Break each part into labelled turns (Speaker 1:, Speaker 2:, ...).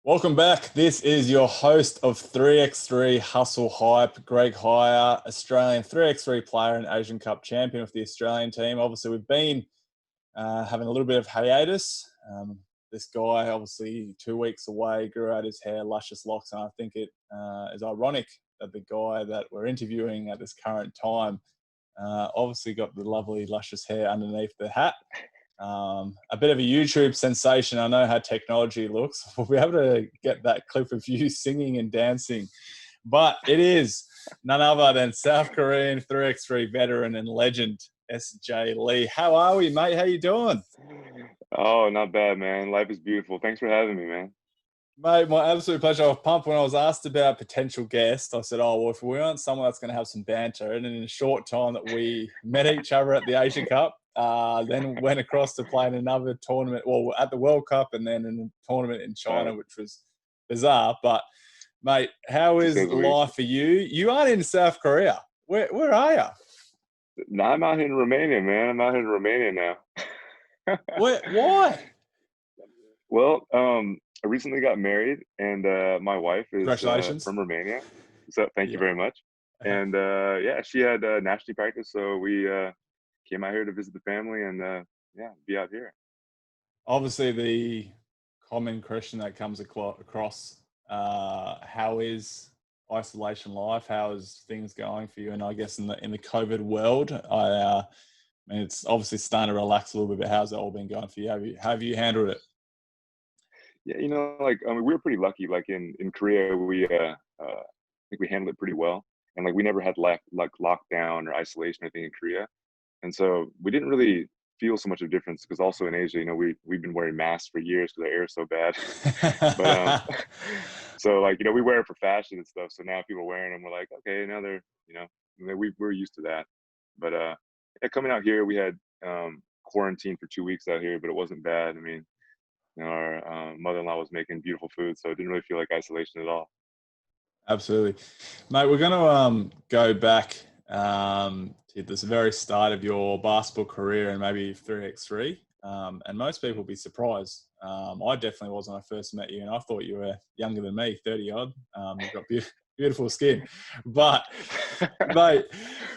Speaker 1: Welcome back. This is your host of 3x3 Hustle Hype, Greg Hire, Australian 3x3 player and Asian Cup champion with the Australian team. Obviously, we've been having a little bit of hiatus. This guy, obviously, 2 weeks away, grew out his hair, luscious locks, and I think it is ironic that the guy that we're interviewing at this current time obviously got the lovely, luscious hair underneath the hat. A bit of a YouTube sensation. I know how technology looks. We'll be able to get that clip of you singing and dancing. But it is none other than South Korean 3x3 veteran and legend, SJ Lee. How are we, mate? How you doing?
Speaker 2: Oh, not bad, man. Life is beautiful. Thanks for having me, man.
Speaker 1: Mate, my absolute pleasure. I was pumped when I was asked about potential guests. I said, oh, well, if we want someone that's going to have some banter, and in a short time that we met each other at the Asia Cup, then went across to play in another tournament, well, at the World Cup and then in a tournament in China, which was bizarre. But, mate, how
Speaker 2: To say
Speaker 1: is
Speaker 2: the least.
Speaker 1: life for you? You aren't in South Korea. Where are you?
Speaker 2: No, I'm out here in Romania, man. I'm out here in Romania now.
Speaker 1: Why?
Speaker 2: Well, I recently got married, and my wife is
Speaker 1: Congratulations.
Speaker 2: from Romania. So thank you
Speaker 1: Yeah.
Speaker 2: very much. And yeah, she had national practice, so we came out here to visit the family and yeah, be out here.
Speaker 1: Obviously the common question that comes across, how is isolation life? How is things going for you? And I guess in the COVID world, I mean, it's obviously starting to relax a little bit, but how's it all been going for you? Have you handled it?
Speaker 2: Yeah, like I mean, we were pretty lucky. Like in Korea, I think we handled it pretty well, and like we never had like lockdown or isolation or anything in Korea. And so we didn't really feel so much of a difference because also in Asia, we've been wearing masks for years because the air is so bad. But so like we wear it for fashion and stuff. So now people are wearing them. We're like, okay, now they're we're used to that. But yeah, coming out here, we had quarantine for 2 weeks out here, but it wasn't bad. I mean, our mother-in-law was making beautiful food, so it didn't really feel like isolation at all.
Speaker 1: Absolutely, mate. We're going to go back to this very start of your basketball career and maybe 3x3. And most people will be surprised. I definitely was when I first met you, and I thought you were younger than me, 30 odd. You've got beautiful skin, but mate,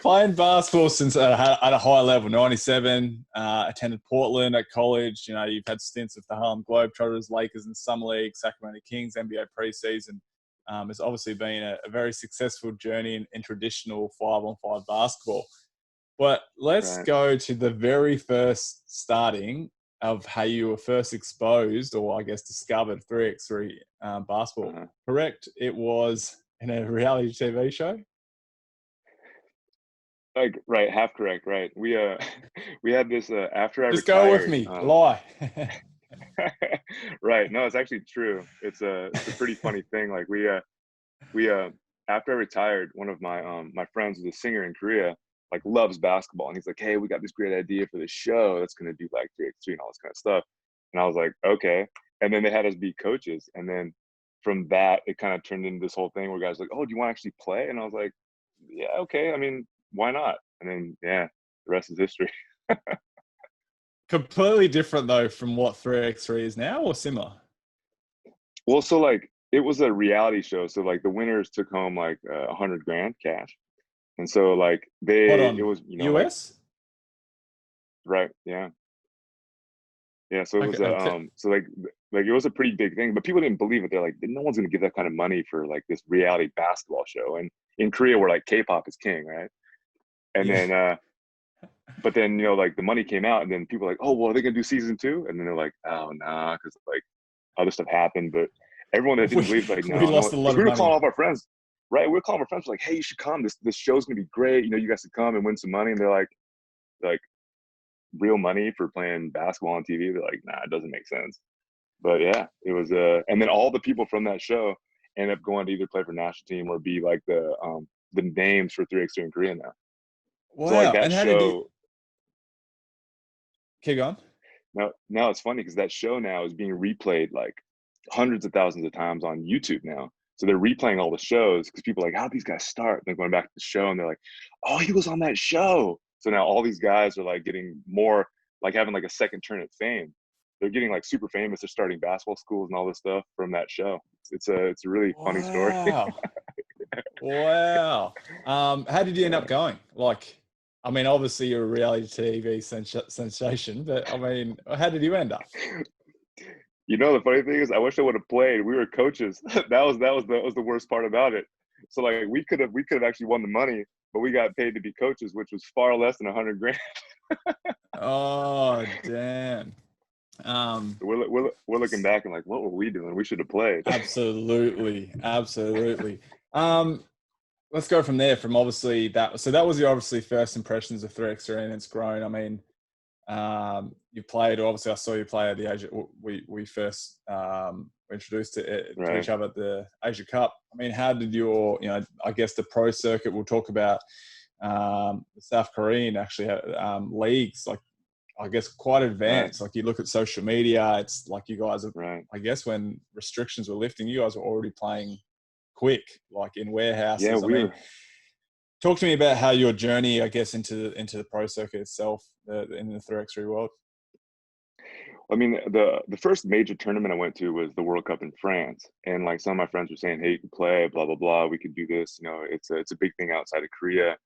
Speaker 1: playing basketball since at a high level, 97, attended Portland at college. You know, you've had stints with the Harlem Globetrotters, Lakers in Summer League, Sacramento Kings, NBA preseason. It's obviously been a very successful journey in traditional 5-on-5 basketball. But let's
Speaker 2: Right.
Speaker 1: go to the very first starting of how you were first exposed, or I guess discovered 3x3 basketball.
Speaker 2: Uh-huh.
Speaker 1: Correct? It was in a reality TV show.
Speaker 2: Like right, half correct. Right. We we had this after I
Speaker 1: Just go with
Speaker 2: retired.
Speaker 1: me. Lie.
Speaker 2: Right. No, it's actually true. It's a pretty funny thing. Like we after I retired, one of my friends was a singer in Korea, like loves basketball, and he's like, hey, we got this great idea for this show that's gonna do like 3x3 and all this kind of stuff. And I was like, okay. And then they had us be coaches, and then from that it kind of turned into this whole thing where guys were like, oh, do you want to actually play? And I was like, yeah, okay. I mean, why not? And then yeah, the rest is history.
Speaker 1: Completely different though from what 3x3 is now, or similar?
Speaker 2: Well, so like it was a reality show, so like the winners took home like 100 grand cash, and so like
Speaker 1: Hold
Speaker 2: it
Speaker 1: on.
Speaker 2: was like
Speaker 1: US?
Speaker 2: right, yeah, yeah. So it
Speaker 1: Okay.
Speaker 2: was so like it was a pretty big thing, but people didn't believe it. They're like, no one's gonna give that kind of money for like this reality basketball show, and in Korea where like K-pop is king, right? And
Speaker 1: Yeah.
Speaker 2: then but then like the money came out, and then people were like, oh well, are they gonna do season two? And then they're like, oh nah, because like other stuff happened, but everyone that didn't
Speaker 1: we
Speaker 2: believe like
Speaker 1: we
Speaker 2: no, no,
Speaker 1: lost a lot
Speaker 2: because
Speaker 1: of
Speaker 2: we were calling
Speaker 1: money.
Speaker 2: all of our friends, right? We were calling our friends like, hey, you should come. This show's gonna be great. You guys should come and win some money. And they're like real money for playing basketball on TV. They're like, nah, it doesn't make sense. But yeah, it was and then all the people from that show end up going to either play for national team or be like the names for 3x3 in Korea now. So like
Speaker 1: Wow.
Speaker 2: that
Speaker 1: And how did you
Speaker 2: show
Speaker 1: keep going?
Speaker 2: now it's funny because that show now is being replayed like hundreds of thousands of times on YouTube now. So they're replaying all the shows because people are like, how'd these guys start? They're going back to the show and they're like, oh, he was on that show. So now all these guys are like getting more, like having like a second turn at fame. they're getting like super famous. They're starting basketball schools and all this stuff from that show. It's a really funny story.
Speaker 1: Wow. Wow. How did you end up going? Like, I mean, obviously you're a reality TV sensation, but I mean, how did you end up?
Speaker 2: You know, the funny thing is, I wish I would have played. We were coaches. That was the worst part about it. So like, we could have actually won the money, but we got paid to be coaches, which was far less than 100 grand.
Speaker 1: Oh, damn.
Speaker 2: We're looking back and like, what were we doing? We should have played.
Speaker 1: Absolutely. Absolutely. Let's go from there, from obviously that. So that was your obviously first impressions of 3x3, and it's grown. I mean, you played, obviously I saw you play at the Asia, we first were introduced to
Speaker 2: Right.
Speaker 1: each other at the Asia Cup. I mean, how did your, you know, I guess the pro circuit, we'll talk about the South Korean actually leagues, like, I guess quite advanced.
Speaker 2: Right.
Speaker 1: Like, you look at social media, it's like you guys are,
Speaker 2: Right.
Speaker 1: I guess when restrictions were lifting, you guys were already playing quick, like in warehouses.
Speaker 2: Yeah,
Speaker 1: I mean, talk to me about how your journey, I guess, into the pro circuit itself in the 3x3 world.
Speaker 2: I mean, the first major tournament I went to was the World Cup in France, and like some of my friends were saying, "Hey, you can play, blah blah blah. We could do this. You know, it's a big thing outside of Korea."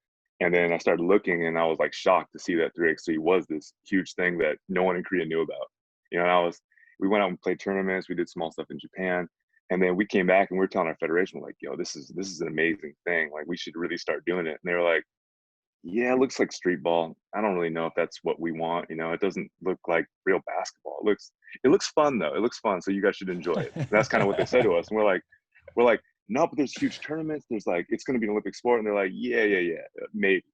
Speaker 2: And then I started looking, and I was like shocked to see that 3x3 was this huge thing that no one in Korea knew about. You know, we went out and played tournaments. We did small stuff in Japan, and then we came back and we were telling our federation, like, "Yo, this is an amazing thing. Like, we should really start doing it." And they were like, yeah, it looks like street ball. I don't really know if that's what we want. You know, it doesn't look like real basketball. It looks fun though. It looks fun. So you guys should enjoy it. And that's kind of what they said to us. And we're like, no, but there's huge tournaments. There's like, it's going to be an Olympic sport. And they're like, yeah, maybe.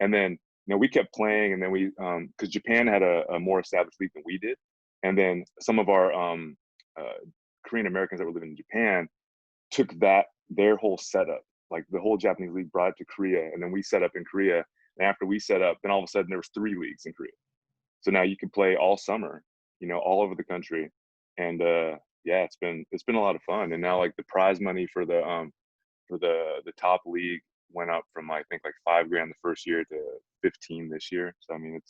Speaker 2: And then, you know, we kept playing, and then cause Japan had a more established league than we did. And then some of our Korean Americans that were living in Japan took their whole setup, like the whole Japanese league, brought it to Korea, and then we set up in Korea. And after we set up, then all of a sudden there was 3 leagues in Korea. So now you can play all summer, you know, all over the country. And yeah, it's been a lot of fun. And now like the prize money for the top league went up from I think like $5 grand the first year to 15 this year. So I mean,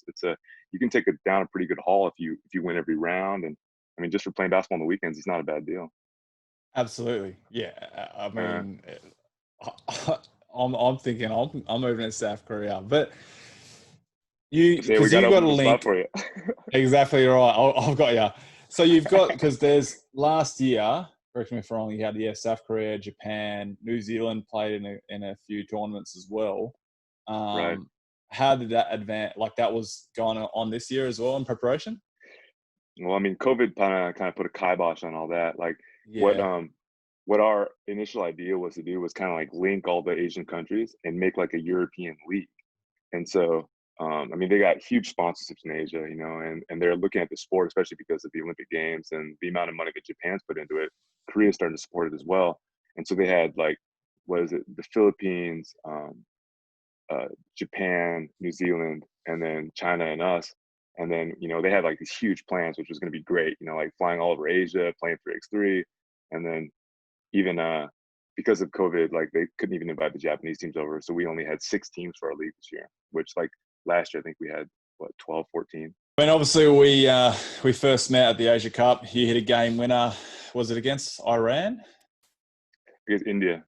Speaker 2: you can take down a pretty good haul if you win every round. And I mean, just for playing basketball on the weekends, it's not a bad deal.
Speaker 1: Absolutely. Yeah. I mean, I'm thinking I'm moving to South Korea, but because
Speaker 2: we
Speaker 1: you got a
Speaker 2: a
Speaker 1: link.
Speaker 2: For you.
Speaker 1: Exactly right. I've got you. So you've got, because there's last year, correct me if I'm wrong, you had South Korea, Japan, New Zealand played in a few tournaments as well.
Speaker 2: Right.
Speaker 1: How did that advance? Like, that was going on this year as well in preparation?
Speaker 2: Well, I mean, COVID kind of put a kibosh on all that. Like,
Speaker 1: Yeah.
Speaker 2: what our initial idea was to do was kind of like link all the Asian countries and make like a European league. And so, I mean, they got huge sponsorships in Asia, you know, and they're looking at the sport, especially because of the Olympic Games and the amount of money that Japan's put into it. Korea's starting to support it as well. And so they had like, what is it? The Philippines, Japan, New Zealand, and then China and us. And then, you know, they had like these huge plans, which was going to be great, you know, like flying all over Asia, playing 3x3. And then even because of COVID, like they couldn't even invite the Japanese teams over. So we only had 6 teams for our league this year, which like last year, I think we had 12, 14.
Speaker 1: I mean, obviously we first met at the Asia Cup. You hit a game winner. Was it against Iran?
Speaker 2: Against India.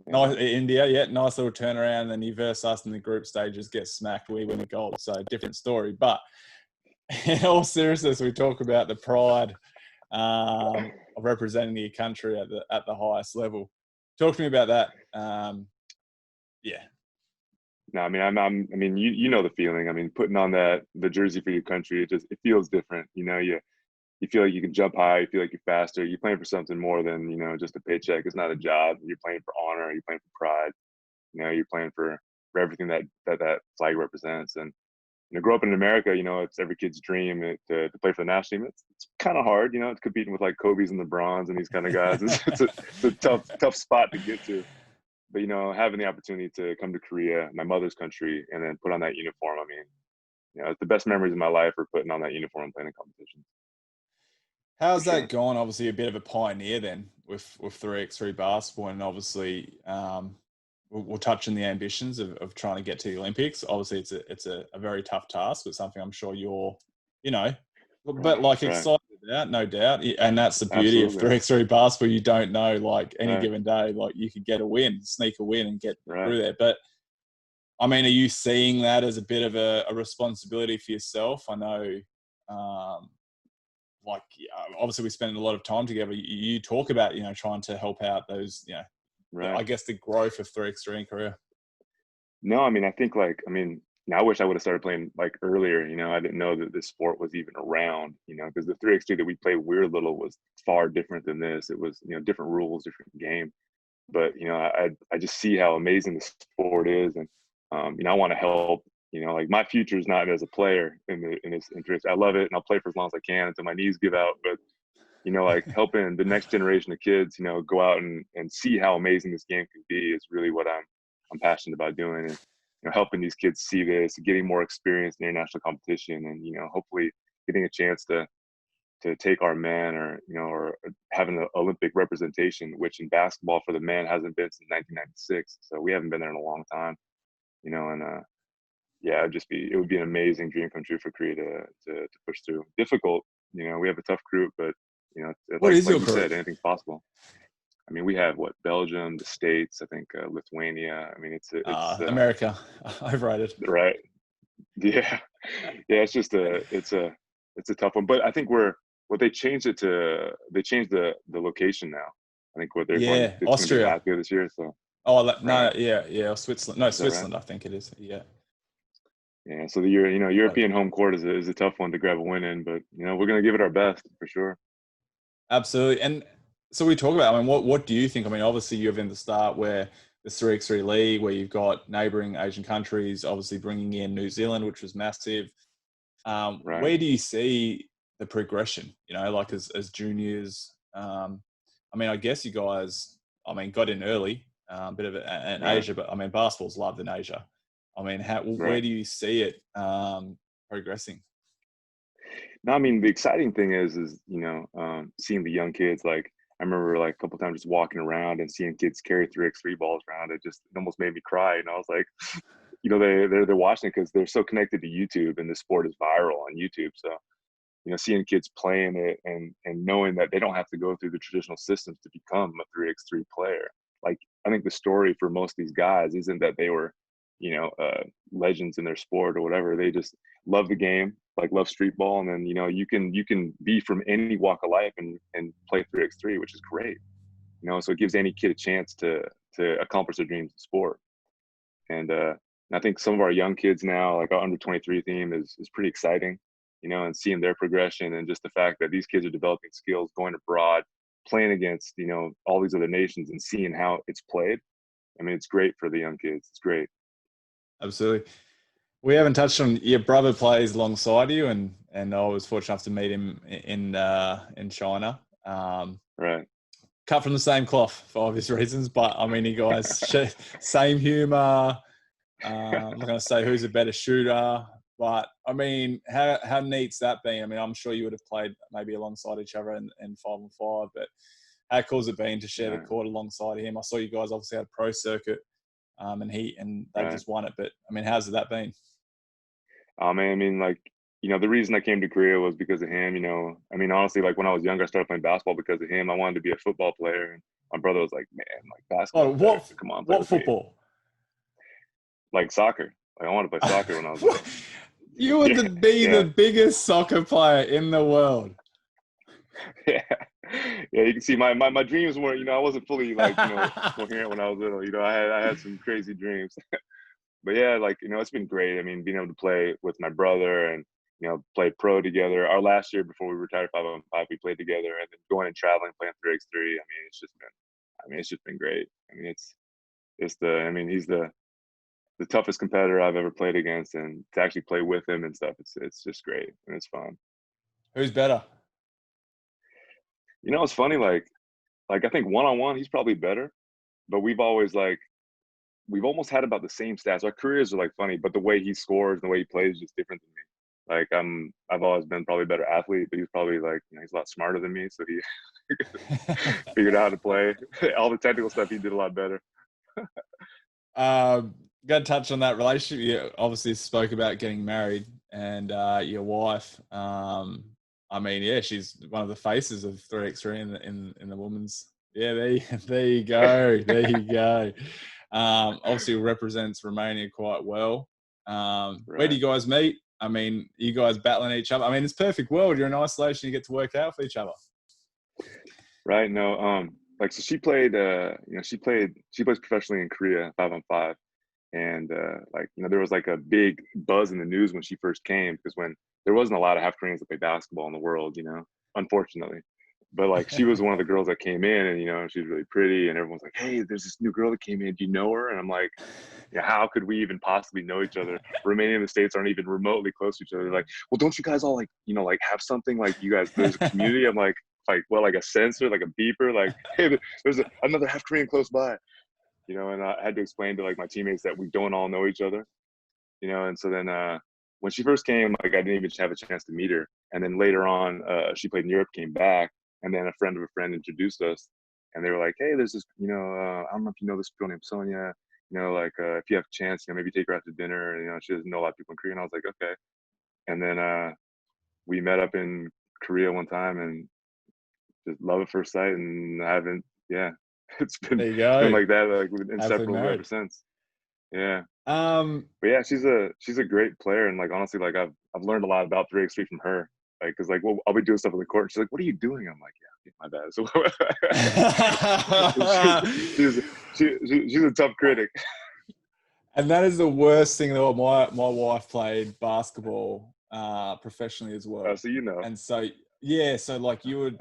Speaker 1: Nice, India, yeah, nice little turnaround. And then you verse us in the group stages, get smacked, we win a gold. So different story. But in all seriousness, we talk about the pride of representing your country at the highest level. Talk to me about that. Yeah.
Speaker 2: No, I mean, I mean, you know the feeling. I mean, putting on the jersey for your country, it feels different. You know, you feel like you can jump high. You feel like you're faster. You're playing for something more than, you know, just a paycheck. It's not a job. You're playing for honor. You're playing for pride. You know, you're playing for everything that flag represents. And, you know, grow up in America, you know, it's every kid's dream to play for the national team. It's kind of hard, you know, it's competing with like Kobe's and LeBrons and these kind of guys. It's a tough spot to get to. But, you know, having the opportunity to come to Korea, my mother's country, and then put on that uniform, I mean, you know, it's the best memories of my life are putting on that uniform and playing in competitions.
Speaker 1: How's that
Speaker 2: Sure.
Speaker 1: gone? Obviously, a bit of a pioneer then with 3x3 basketball, and obviously we'll touch on the ambitions of trying to get to the Olympics. Obviously, it's a very tough task, but something I'm sure you're, you know, But like
Speaker 2: Right.
Speaker 1: excited about, no doubt. And that's the beauty of
Speaker 2: Absolutely.
Speaker 1: 3x3 basketball. You don't know, like any
Speaker 2: Right.
Speaker 1: given day, like you could get a win, sneak a win and get
Speaker 2: Right.
Speaker 1: through there. But I mean, are you seeing that as a bit of a responsibility for yourself? I know, um, like, obviously we spend a lot of time together. You talk about, trying to help out those,
Speaker 2: Right.
Speaker 1: I guess the growth of 3x3 in Korea.
Speaker 2: No, I mean, I think I wish I would have started playing like earlier. I didn't know that this sport was even around. Because the 3x3 that we played when we were little was far different than this. It was different rules, different game. But I just see how amazing the sport is, and I want to help. Like my future is not as a player in this interest. I love it, and I'll play for as long as I can until my knees give out. But like helping the next generation of kids, go out and see how amazing this game can be is really what I'm passionate about doing. And helping these kids see this, getting more experience in international competition, and hopefully getting a chance to take our men or having an Olympic representation, which in basketball for the men hasn't been since 1996. So we haven't been there in a long time, and yeah, it would be an amazing dream come true for Korea to push through. Difficult, we have a tough group, but
Speaker 1: What is
Speaker 2: like
Speaker 1: your
Speaker 2: you
Speaker 1: group?
Speaker 2: said, anything's possible. I mean, we have Belgium, the States, I think Lithuania. I mean, it's
Speaker 1: America. Overrated.
Speaker 2: right. Yeah, yeah. It's a tough one, but I think they changed they changed the location now. I think what they're going
Speaker 1: Yeah,
Speaker 2: it's going to be in
Speaker 1: Austria.
Speaker 2: Latvia this year. So
Speaker 1: Oh,
Speaker 2: right,
Speaker 1: no, yeah, Switzerland. No,
Speaker 2: is that right?
Speaker 1: Switzerland, I think it is. Yeah.
Speaker 2: Yeah. So the European home court is a tough one to grab a win in, but we're going to give it our best for sure.
Speaker 1: Absolutely. And so we talk about, I mean, what do you think? I mean, obviously you have in the start where the 3x3 league, where you've got neighboring Asian countries, obviously bringing in New Zealand, which was massive.
Speaker 2: Right.
Speaker 1: Where do you see the progression, like as juniors? I mean, I guess you guys, I mean, got in early, bit of in
Speaker 2: Right.
Speaker 1: Asia, but I mean, basketball's loved in Asia. I mean, where
Speaker 2: Right.
Speaker 1: do you see it progressing?
Speaker 2: No, I mean the exciting thing is seeing the young kids. Like I remember like a couple times just walking around and seeing kids carry 3x3 balls around. It almost made me cry. And I was like, they're watching it because they're so connected to YouTube, and the sport is viral on YouTube. So seeing kids playing it and knowing that they don't have to go through the traditional systems to become a 3x3 player. Like I think the story for most of these guys isn't that they were legends in their sport or whatever. They just love the game, like love street ball, and then you can be from any walk of life and play 3x3, which is great. So it gives any kid a chance to accomplish their dreams in sport. And I think some of our young kids now, like our under 23 team, is pretty exciting. And seeing their progression, and just the fact that these kids are developing skills, going abroad, playing against all these other nations, and seeing how it's played. I mean, it's great for the young kids. It's great.
Speaker 1: Absolutely. We haven't touched on your brother plays alongside you, and I was fortunate enough to meet him in China.
Speaker 2: Right.
Speaker 1: Cut from the same cloth for obvious reasons, but I mean, you guys same humor. I'm not going to say who's a better shooter, but I mean, how neat's that been? I mean, I'm sure you would have played maybe alongside each other in 5-on-5, but how cool's it been to share the
Speaker 2: Right.
Speaker 1: court alongside him? I saw you guys obviously had a pro circuit, and they've
Speaker 2: Right.
Speaker 1: just won it. But I mean, how's that been?
Speaker 2: Man, I mean, like, the reason I came to Korea was because of him. I mean, honestly, like when I was younger, I started playing basketball because of him. I wanted to be a football player, and my brother was like, "Man, like
Speaker 1: Oh,
Speaker 2: basketball's better.
Speaker 1: what
Speaker 2: So come on, play
Speaker 1: what
Speaker 2: with me."
Speaker 1: football?
Speaker 2: Like soccer. Like I wanted to play soccer when I was little.
Speaker 1: You would
Speaker 2: Yeah,
Speaker 1: be the
Speaker 2: yeah,
Speaker 1: biggest soccer player in the world.
Speaker 2: yeah, yeah. You can see my dreams were, I wasn't fully like coherent when I was little. I had some crazy dreams. But yeah, like it's been great. I mean, being able to play with my brother and play pro together. Our last year before we retired 5-on-5, we played together, and then going and traveling, playing 3x3. It's just been great. I mean, he's the toughest competitor I've ever played against, and to actually play with him and stuff, it's just great and it's fun.
Speaker 1: Who's better?
Speaker 2: It's funny, like I think one on one he's probably better, but we've almost had about the same stats. Our careers are like funny, but the way he scores and the way he plays is just different than me. Like I've always been probably a better athlete, but he's probably like he's a lot smarter than me, so he figured out how to play. All the technical stuff he did a lot better.
Speaker 1: Got to touch on that relationship. You obviously spoke about getting married and your wife. I mean, yeah, she's one of the faces of 3x3 in the women's. Yeah, there you go. There you go. Obviously represents Romania quite well. Where do
Speaker 2: Right.
Speaker 1: you guys meet? I mean, you guys battling each other. I mean, it's perfect world. You're in isolation. You get to work out for each other.
Speaker 2: Right. No, like, so she played, she plays professionally in Korea, 5-on-5. And like, there was like a big buzz in the news when she first came, because when there wasn't a lot of half Koreans that play basketball in the world, unfortunately. But like, she was one of the girls that came in, and she was really pretty, and everyone's like, "Hey, there's this new girl that came in. Do you know her?" And I'm like, "Yeah, how could we even possibly know each other? Romania and the States aren't even remotely close to each other." They're like, "Well, don't you guys all like have something, like, you guys, there's a community?" I'm like, well, like a sensor, like a beeper, like, "Hey, there's another half Korean close by." And I had to explain to like my teammates that we don't all know each other. And so then when she first came, like, I didn't even have a chance to meet her. And then later on, she played in Europe, came back, and then a friend of a friend introduced us, and they were like, "Hey, there's this, I don't know if you know this girl named Sonia. Like, if you have a chance, maybe take her out to dinner. And, she doesn't know a lot of people in Korea." And I was like, "Okay." And then we met up in Korea one time, and just love at first sight, and I haven't, yeah,
Speaker 1: There you
Speaker 2: it's been
Speaker 1: go.
Speaker 2: like that, like,
Speaker 1: Happily
Speaker 2: inseparable ever
Speaker 1: married.
Speaker 2: since. Yeah.
Speaker 1: Um,
Speaker 2: But yeah, she's a great player, and like, honestly, like, I've learned a lot about 3x3 from her. Like, cause like, well, I'll be doing stuff on the court, and she's like, "What are you doing?" I'm like, "Yeah, my bad." So she's she's a tough critic.
Speaker 1: And that is the worst thing though. My wife played basketball professionally as well.
Speaker 2: So
Speaker 1: And so yeah, so like you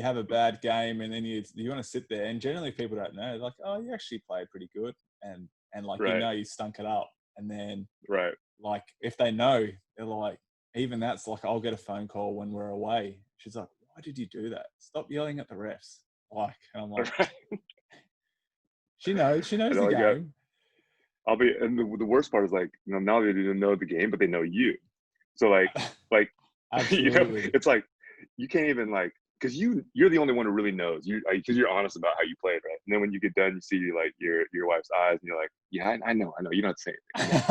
Speaker 1: have a bad game and then you want to sit there, and generally people don't know. Like, "Oh, you actually played pretty good." And like,
Speaker 2: right,
Speaker 1: you stunk it up. And then
Speaker 2: right.
Speaker 1: like if they know, they're like, even that's like, I'll get a phone call when we're away. She's like, "Why did you do that? Stop yelling at the refs." Like, and I'm like,
Speaker 2: Right.
Speaker 1: she
Speaker 2: I
Speaker 1: knows
Speaker 2: know,
Speaker 1: the
Speaker 2: like,
Speaker 1: game.
Speaker 2: and the worst part is, like, now they didn't know the game, but they know you. So like,
Speaker 1: Absolutely.
Speaker 2: it's like, you can't even, like, because you're the only one who really knows, because you're honest about how you played, right? And then when you get done, you see like your wife's eyes, and you're like, "Yeah, I know, you don't have to say anything.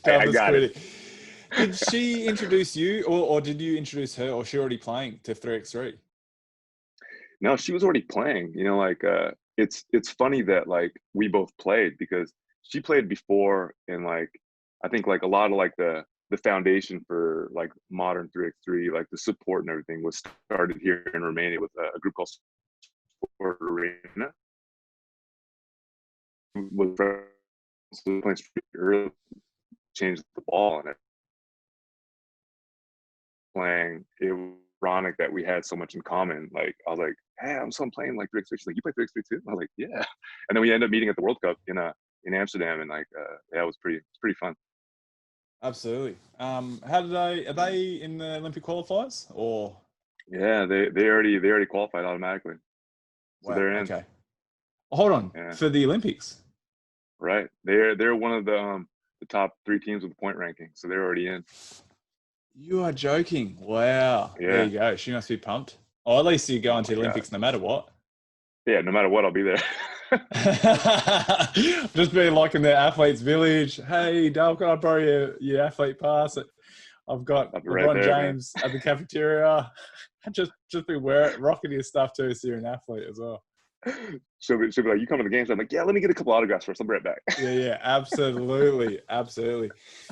Speaker 2: I
Speaker 1: Toughest
Speaker 2: got it."
Speaker 1: critic. Did she introduce you, or did you introduce her, or she already playing to 3x3?
Speaker 2: No, she was already playing. Like, it's funny that, like, we both played, because she played before, and like, I think, like, a lot of like the foundation for like modern 3x3, like the support and everything, was started here in Romania with a group called Sport Arena. Was playing early, changed the ball, and it playing. It was ironic that we had so much in common. Like, I was like, "Hey, I'm playing like 3x3." She's like, "You play 3x3 too?" I was like, "Yeah." And then we ended up meeting at the World Cup in Amsterdam, and like, yeah, it's pretty fun.
Speaker 1: Absolutely. How did are they in the Olympic qualifiers or?
Speaker 2: Yeah, they already qualified automatically, so
Speaker 1: Wow.
Speaker 2: they're in.
Speaker 1: Okay. Hold on,
Speaker 2: Yeah,
Speaker 1: for the Olympics.
Speaker 2: right. They're one of the top 3 teams with the point ranking, so they're already in.
Speaker 1: You are joking. Wow. There
Speaker 2: Yeah.
Speaker 1: you go. She must be pumped. Or at least you're
Speaker 2: Oh
Speaker 1: going to
Speaker 2: my
Speaker 1: the
Speaker 2: god.
Speaker 1: Olympics no matter what.
Speaker 2: Yeah, no matter what, I'll be there.
Speaker 1: Just being like in the athletes village. "Hey, Dale, can I borrow your athlete pass? I've got
Speaker 2: I'll be right
Speaker 1: LeBron
Speaker 2: there, man.
Speaker 1: James at the cafeteria." Just be rocking your stuff too, so you're an athlete as well.
Speaker 2: She'll be like, "You come to the games?" I'm like, "Yeah, let me get a couple autographs first. I'll be right back."
Speaker 1: Yeah, absolutely, absolutely.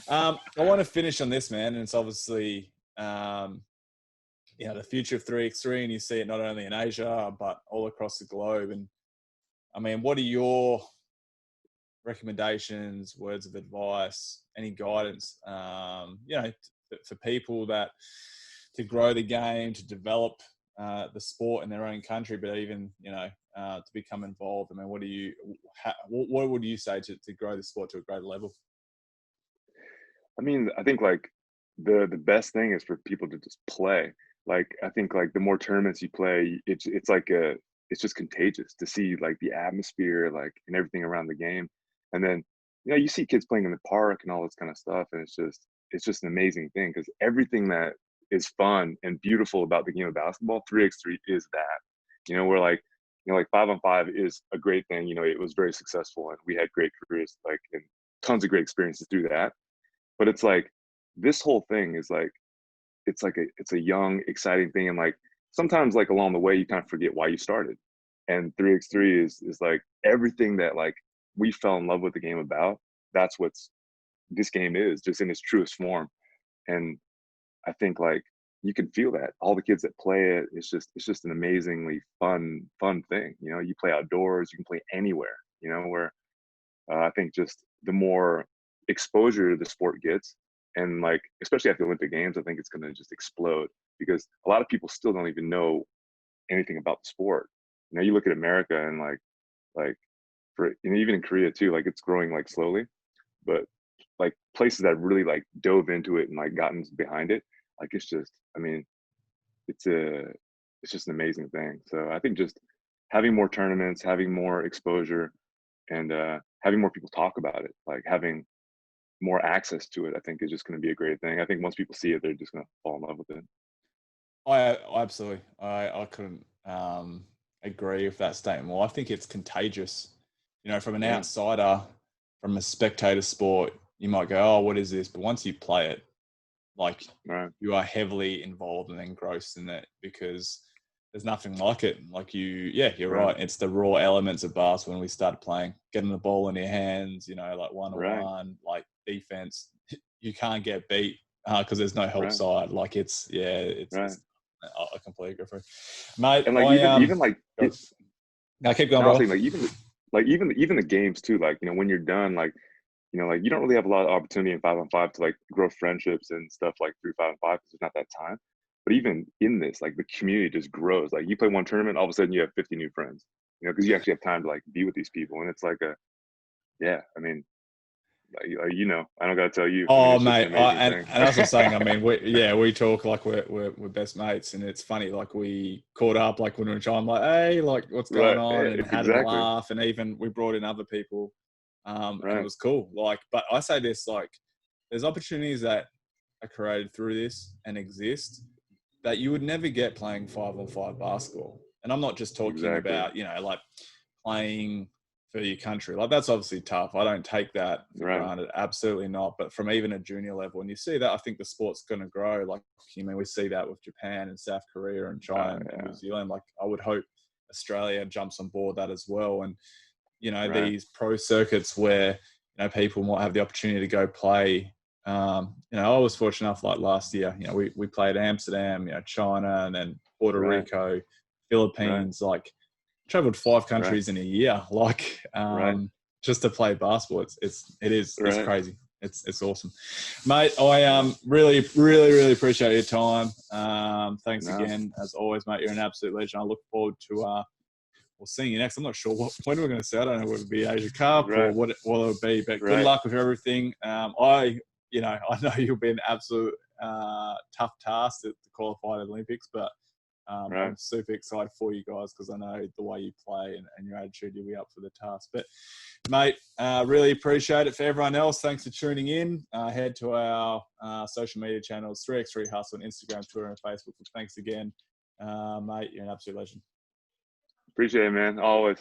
Speaker 1: I want to finish on this, man, and it's obviously the future of 3x3, and you see it not only in Asia but all across the globe. And I mean, what are your recommendations, words of advice, any guidance, for people that to grow the game, to develop the sport in their own country, but even to become involved? I mean, what would you say to grow the sport to a greater level?
Speaker 2: I mean, I think, like, the best thing is for people to just play. Like, I think, like, the more tournaments you play, it's like it's just contagious to see, like, the atmosphere, like, and everything around the game. And then, you see kids playing in the park and all this kind of stuff, and it's just an amazing thing, because everything that is fun and beautiful about the game of basketball, 3x3 is that. Where, like, like, 5-on-5 is a great thing. It was very successful, and we had great careers, like, and tons of great experiences through that. But it's like, this whole thing is like, it's a young, exciting thing. And like, sometimes like along the way, you kind of forget why you started. And 3x3 is like everything that like we fell in love with the game about. That's what's this game is, just in its truest form. And I think like you can feel that all the kids that play it, it's just an amazingly fun thing. You know, you play outdoors, you can play anywhere. You know, where I think just the more exposure the sport gets, and like especially at the Olympic Games, I think it's going to just explode because a lot of people still don't even know anything about the sport. You know, you look at America and like for even in Korea too, like it's growing like slowly, but like places that really like dove into it and like gotten behind it, like it's just, I mean, it's a it's just an amazing thing. So I think just having more tournaments, having more exposure, and having more people talk about it, like having more access to it, I think is just going to be a great thing. I think once people see it, they're just going to fall in love with it.
Speaker 1: I absolutely, I couldn't agree with that statement more. I think it's contagious. You know, from an
Speaker 2: Yeah,
Speaker 1: outsider, from a spectator sport, you might go, "Oh, what is this?" But once you play it, like
Speaker 2: right,
Speaker 1: you are heavily involved and engrossed in it because there's nothing like it. Like yeah, you're
Speaker 2: right,
Speaker 1: right. It's the raw elements of basketball when we started playing, getting the ball in your hands, you know, like
Speaker 2: right,
Speaker 1: 1-on-1, like defense. You can't get beat because there's no help
Speaker 2: right,
Speaker 1: side. Like
Speaker 2: right.
Speaker 1: it's I completely agree, mate.
Speaker 2: And like even like it,
Speaker 1: Now keep going,
Speaker 2: now I was
Speaker 1: brother.
Speaker 2: saying like even the games too, like you know when you're done, like you know, like you don't really have a lot of opportunity in 5-on-5 to like grow friendships and stuff like through 5-on-5 because there's not that time. But even in this, like the community just grows. Like you play one tournament, all of a sudden you have 50 new friends. You know, because you actually have time to like be with these people, and it's like yeah. I mean, you know, I don't gotta tell you. I mean,
Speaker 1: Oh,
Speaker 2: it's just an
Speaker 1: mate,
Speaker 2: amazing
Speaker 1: and
Speaker 2: thing.
Speaker 1: as I'm saying, I mean, we talk like we're best mates, and it's funny. Like we caught up, like when we were trying, like, hey, like what's going
Speaker 2: Right?
Speaker 1: on,
Speaker 2: Yeah,
Speaker 1: and
Speaker 2: it's
Speaker 1: had a
Speaker 2: exactly
Speaker 1: laugh, and even we brought in other people, and it
Speaker 2: right.
Speaker 1: was cool. Like, but I say this, like, there's opportunities that are created through this and exist that you would never get playing 5-on-5 basketball. And I'm not just talking
Speaker 2: Exactly.
Speaker 1: about, you know, like playing for your country. Like that's obviously tough. I don't take that for
Speaker 2: Right.
Speaker 1: granted. Absolutely not. But from even a junior level, and you see that, I think the sport's going to grow. Like, you mean, we see that with Japan and South Korea and China and
Speaker 2: Yeah.
Speaker 1: New Zealand. Like, I would hope Australia jumps on board that as well. And, you know,
Speaker 2: Right.
Speaker 1: these pro circuits where, you know, people might have the opportunity to go play. You know, I was fortunate enough, like last year, you know, we played Amsterdam, you know, China, and then Puerto
Speaker 2: Right.
Speaker 1: Rico,
Speaker 2: Right.
Speaker 1: Philippines, like traveled 5
Speaker 2: Right.
Speaker 1: countries in a year, like
Speaker 2: Right.
Speaker 1: just to play basketball. It's
Speaker 2: Right.
Speaker 1: crazy. It's awesome, mate. I
Speaker 2: Yeah.
Speaker 1: really appreciate your time. Thanks
Speaker 2: No.
Speaker 1: again, as always, mate. You're an absolute legend. I look forward to we'll see you next. I'm not sure when we're going to see. I don't know whether it'll be Asia Cup or
Speaker 2: Right.
Speaker 1: what it'll be. But good
Speaker 2: Right.
Speaker 1: luck with everything. You know, I know you'll be an absolute tough task to qualify the Olympics, but
Speaker 2: Right.
Speaker 1: I'm super excited for you guys because I know the way you play and your attitude, you'll be up for the task. But, mate, really appreciate it. For everyone else, thanks for tuning in. Head to our social media channels, 3x3 Hustle on Instagram, Twitter, and Facebook. Thanks again, mate. You're an absolute legend.
Speaker 2: Appreciate it, man. Always.